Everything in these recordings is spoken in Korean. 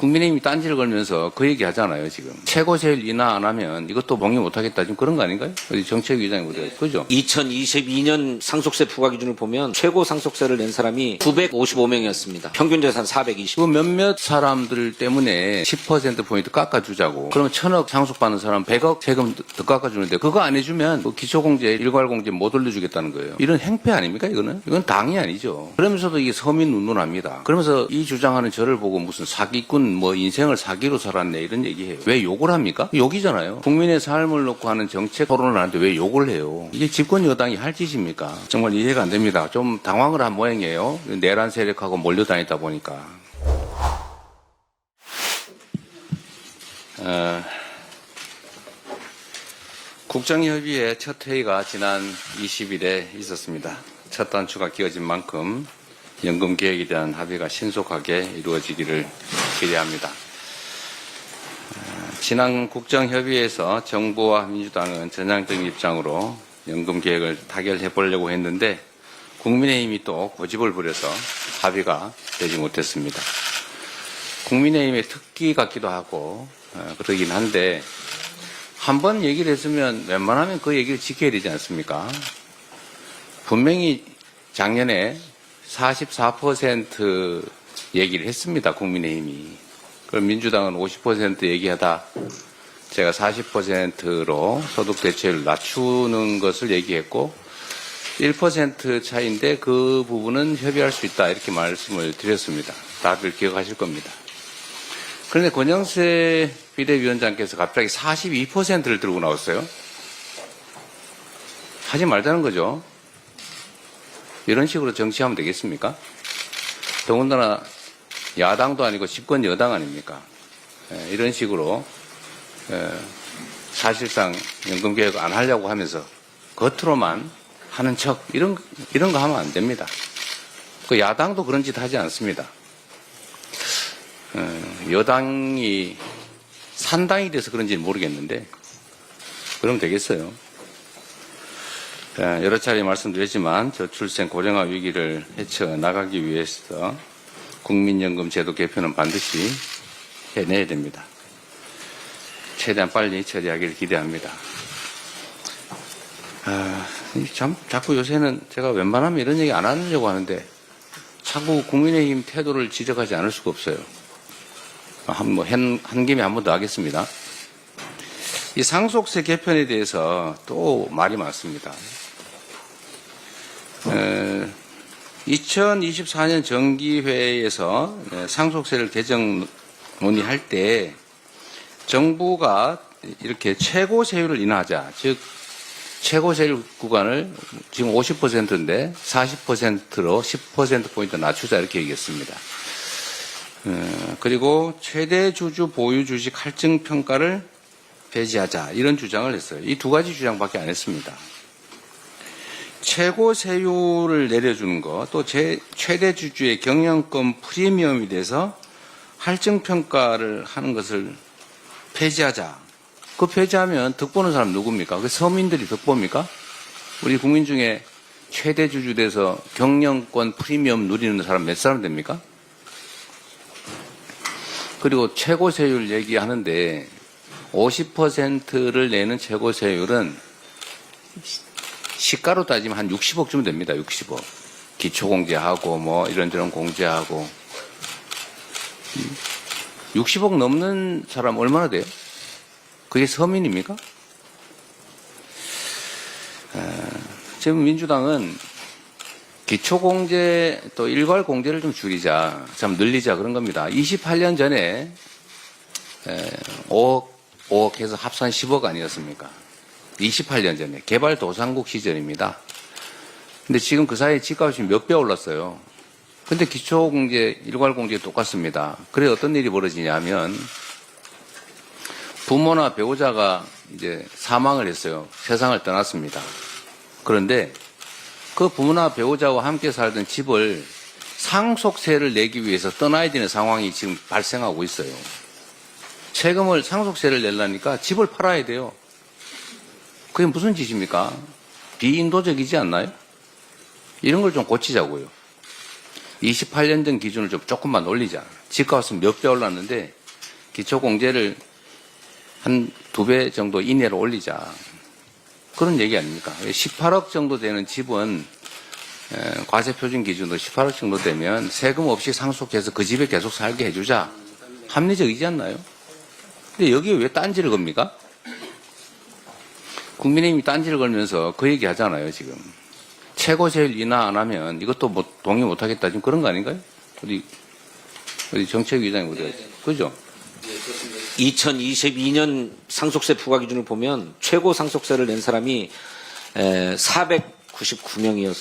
국민의힘이 딴지를 걸면서 그 얘기 하잖아요, 지금. 최고세율 인하 안 하면 이것도 봉의 못 하겠다. 지금 그런 거 아닌가요? 어디 정책위원장이 어디, 그죠? 2022년 상속세 부과 기준을 보면 최고 상속세를 낸 사람이 955명이었습니다. 평균 재산 420. 그 몇몇 사람들 때문에 10%포인트 깎아주자고. 그러면 1,000억 상속받는 사람 100억 세금 더 깎아주는데 그거 안 해주면 뭐 기초공제, 일괄공제 못 올려주겠다는 거예요. 이런 행패 아닙니까, 이거는? 이건 당이 아니죠. 그러면서도 이게 서민 운운합니다. 그러면서 이 주장하는 저를 보고 무슨 사기꾼, 뭐 인생을 사기로 살았네 이런 얘기해요. 왜 욕을 합니까? 욕이잖아요. 국민의 삶을 놓고 하는 정책 토론을 하는데 왜 욕을 해요? 이게 집권 여당이 할 짓입니까? 정말 이해가 안 됩니다. 좀 당황을 한 모양이에요. 내란 세력하고 몰려다니다 보니까. 국정협의회 첫 회의가 지난 20일에 있었습니다. 첫 단추가 끼어진 만큼 연금 계획에 대한 합의가 신속하게 이루어지기를 기대합니다. 지난 국정협의회에서 정부와 민주당은 전향적인 입장으로 연금 계획을 타결해 보려고 했는데 국민의힘이 또 고집을 부려서 합의가 되지 못했습니다. 국민의힘의 특기 같기도 하고 그러긴 한데 한 번 얘기를 했으면 웬만하면 그 얘기를 지켜야 되지 않습니까? 분명히 작년에 44% 얘기를 했습니다. 국민의힘이. 그럼 민주당은 50% 얘기하다 제가 40%로 소득 대체율을 낮추는 것을 얘기했고 1% 차이인데 그 부분은 협의할 수 있다 이렇게 말씀을 드렸습니다. 다들 기억하실 겁니다. 그런데 권영세 비대위원장께서 갑자기 42%를 들고 나왔어요. 하지 말자는 거죠. 이런 식으로 정치하면 되겠습니까? 더군다나 야당도 아니고 집권 여당 아닙니까? 이런 식으로 사실상 연금개혁 안 하려고 하면서 겉으로만 하는 척 이런 거 하면 안 됩니다. 그 야당도 그런 짓 하지 않습니다. 여당이 산당이 돼서 그런지는 모르겠는데 그러면 되겠어요. 여러 차례 말씀드렸지만 저출생 고령화 위기를 헤쳐나가기 위해서 국민연금 제도 개편은 반드시 해내야 됩니다. 최대한 빨리 처리하기를 기대합니다. 자꾸 요새는 제가 웬만하면 이런 얘기 안 하려고 하는데 자꾸 국민의힘 태도를 지적하지 않을 수가 없어요. 한 김에 한 번 더 하겠습니다. 이 상속세 개편에 대해서 또 말이 많습니다. 2024년 정기회에서 상속세를 개정 논의할 때 정부가 이렇게 최고 세율을 인하하자, 즉 최고 세율 구간을 지금 50%인데 40%로 10%포인트 낮추자 이렇게 얘기했습니다. 그리고 최대 주주 보유 주식 할증 평가를 폐지하자 이런 주장을 했어요. 이 두 가지 주장밖에 안 했습니다. 최고 세율을 내려주는 것, 또 최대 주주의 경영권 프리미엄에 대해서 할증 평가를 하는 것을 폐지하자. 그 폐지하면 득보는 사람 누굽니까? 그 서민들이 득보입니까? 우리 국민 중에 최대 주주 돼서 경영권 프리미엄 누리는 사람 몇 사람 됩니까? 그리고 최고 세율 얘기하는데 50%를 내는 최고 세율은 시가로 따지면 한 60억 주면 됩니다. 60억. 기초공제하고 뭐 이런저런 공제하고 60억 넘는 사람 얼마나 돼요? 그게 서민입니까? 지금 민주당은 기초공제 또 일괄공제를 좀 줄이자, 좀 늘리자 그런 겁니다. 28년 전에 5억 해서 합산 10억 아니었습니까? 28년 전에 개발도상국 시절입니다. 근데 지금 그 사이에 집값이 몇 배 올랐어요. 근데 기초공제, 일괄공제 똑같습니다. 그래 어떤 일이 벌어지냐면 부모나 배우자가 이제 사망을 했어요. 세상을 떠났습니다. 그런데 그 부모나 배우자와 함께 살던 집을 상속세를 내기 위해서 떠나야 되는 상황이 지금 발생하고 있어요. 세금을 상속세를 내려니까 집을 팔아야 돼요. 그게 무슨 짓입니까? 비인도적이지 않나요? 이런 걸 좀 고치자고요. 28년 전 기준을 좀 조금만 올리자. 집값은 몇 배 올랐는데 기초공제를 한 2배 정도 이내로 올리자. 그런 얘기 아닙니까? 18억 정도 되는 집은 과세표준 기준으로 18억 정도 되면 세금 없이 상속해서 그 집에 계속 살게 해주자. 합리적이지 않나요? 근데 여기에 왜 딴지를 겁니까? 국민의힘이 딴지를 걸면서 그 얘기 하잖아요, 지금. 최고세율 인하 안 하면 이것도 뭐 동의 못 하겠다. 지금 그런 거 아닌가요? 어디 정책위원장이 어디 갔지? 그죠? 2022년 상속세 부과 기준을 보면 최고 상속세를 낸 사람이 499명이었습니다.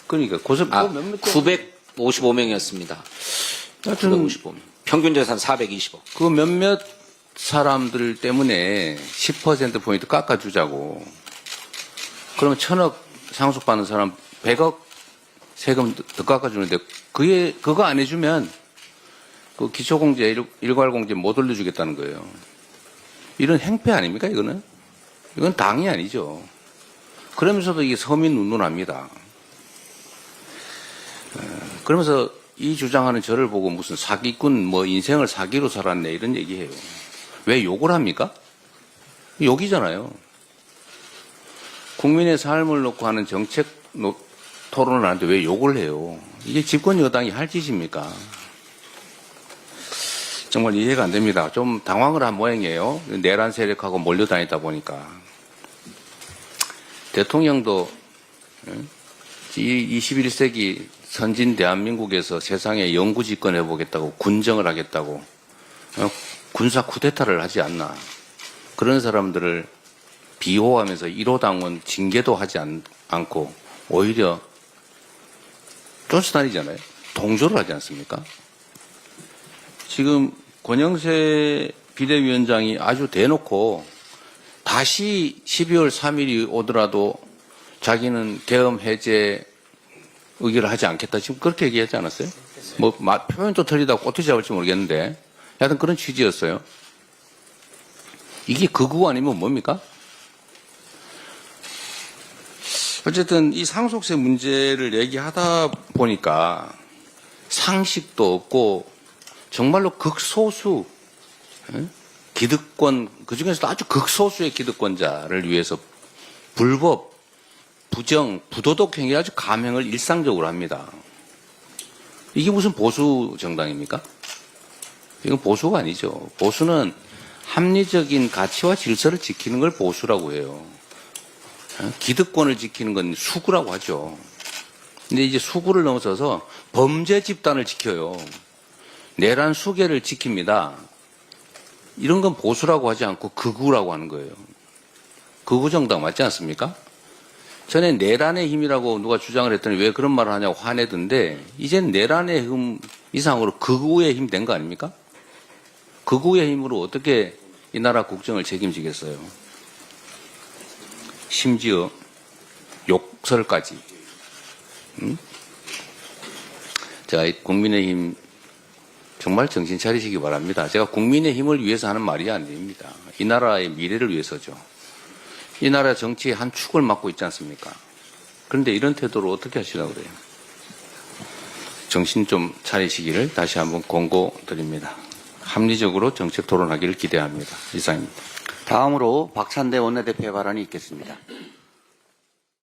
그러니까 고습 몇몇 955명이었습니다. 하여튼 955명. 평균 재산 420억. 그 몇몇 사람들 때문에 10%포인트 깎아주자고. 그러면 1,000억 상속받는 사람 100억 세금 더 깎아주는데 그거 안 해주면 그 기초공제, 일괄공제 못 올려주겠다는 거예요. 이런 행패 아닙니까, 이거는? 이건 당이 아니죠. 그러면서도 이게 서민 운운합니다. 그러면서 이 주장하는 저를 보고 무슨 사기꾼, 뭐 인생을 사기로 살았네, 이런 얘기해요. 왜 욕을 합니까? 욕이잖아요. 국민의 삶을 놓고 하는 정책 토론을 하는데 왜 욕을 해요? 이게 집권 여당이 할 짓입니까? 정말 이해가 안 됩니다. 좀 당황을 한 모양이에요. 내란 세력하고 몰려다니다 보니까. 대통령도 21세기 선진 대한민국에서 세상에 영구 집권해보겠다고 군정을 하겠다고 군사 쿠데타를 하지 않나. 그런 사람들을 비호하면서 1호 당원 징계도 하지 않고 오히려 쫓아다니잖아요. 동조를 하지 않습니까? 지금 권영세 비대위원장이 아주 대놓고 다시 12월 3일이 오더라도 자기는 계엄 해제 의결을 하지 않겠다. 지금 그렇게 얘기하지 않았어요? 뭐 표현도 틀리다고 어떻게 잡을지 모르겠는데 하여튼 그런 취지였어요. 이게 극우 아니면 뭡니까? 어쨌든 이 상속세 문제를 얘기하다 보니까 상식도 없고 정말로 극소수 기득권, 그중에서도 아주 극소수의 기득권자를 위해서 불법, 부정, 부도덕 행위 아주 감행을 일상적으로 합니다. 이게 무슨 보수 정당입니까? 이건 보수가 아니죠. 보수는 합리적인 가치와 질서를 지키는 걸 보수라고 해요. 기득권을 지키는 건 수구라고 하죠. 근데 이제 수구를 넘어서서 범죄 집단을 지켜요. 내란 수계를 지킵니다. 이런 건 보수라고 하지 않고 극우라고 하는 거예요. 극우 정당 맞지 않습니까? 전에 내란의 힘이라고 누가 주장을 했더니 왜 그런 말을 하냐고 화내던데 이젠 내란의 힘 이상으로 극우의 힘 된 거 아닙니까? 극우의 힘으로 어떻게 이 나라 국정을 책임지겠어요? 심지어 욕설까지. 제가 국민의힘 정말 정신 차리시기 바랍니다. 제가 국민의힘을 위해서 하는 말이 아닙니다. 이 나라의 미래를 위해서죠. 이 나라 정치의 한 축을 맡고 있지 않습니까? 그런데 이런 태도로 어떻게 하시려고 그래요? 정신 좀 차리시기를 다시 한번 권고드립니다. 합리적으로 정책 토론하기를 기대합니다. 이상입니다. 다음으로 박찬대 원내대표의 발언이 있겠습니다.